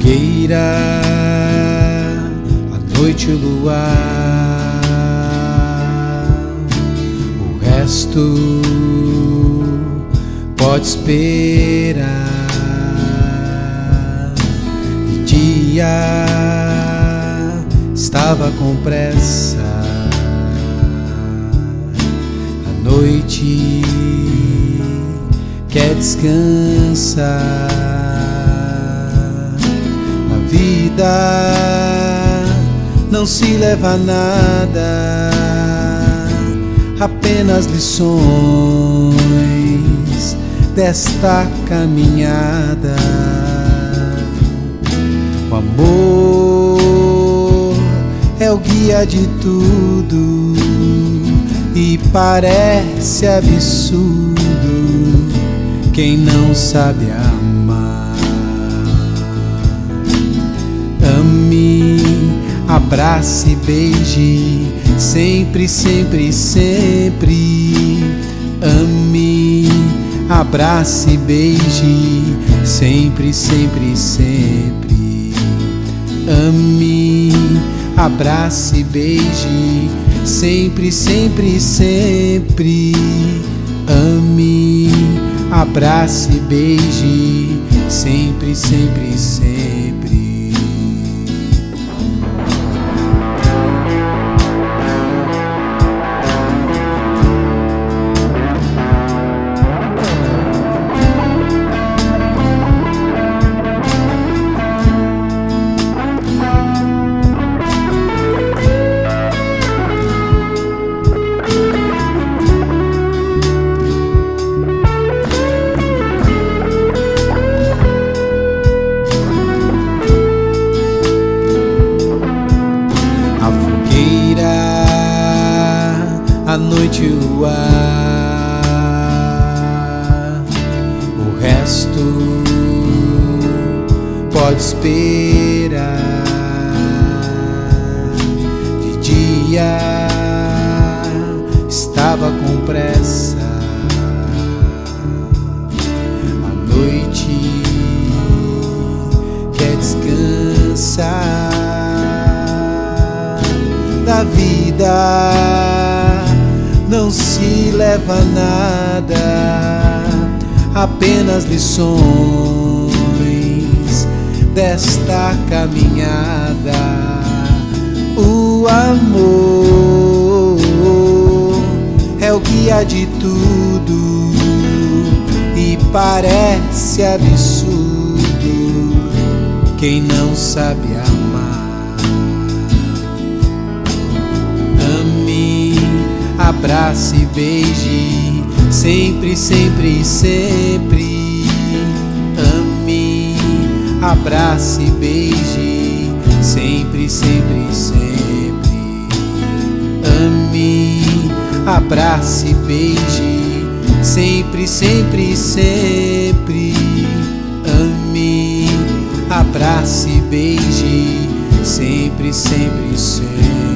fogueira, a noite, o luar, o resto pode esperar. De dia estava com pressa, a noite quer descansar. Na vida não se leva nada, apenas lições desta caminhada. O amor é o guia de tudo e parece absurdo quem não sabe amar. Ame, abrace e beije, sempre, sempre, sempre. Ame, abrace e beije, sempre, sempre, sempre. Ame, abrace e beije, sempre, sempre, sempre. Ame, abrace e beije, sempre, sempre, sempre. A noite, o luar, o resto pode esperar. De dia estava com pressa, a noite quer descansar. Da vida não se leva nada, apenas lições desta caminhada. O amor é o guia de tudo e parece absurdo quem não sabe amar. Ame, abrace e beije, sempre, sempre, sempre. Ame, abrace e beije, sempre, sempre, sempre. Ame, abrace e beije, sempre, sempre, sempre. Ame, abrace e beije, sempre, sempre, sempre.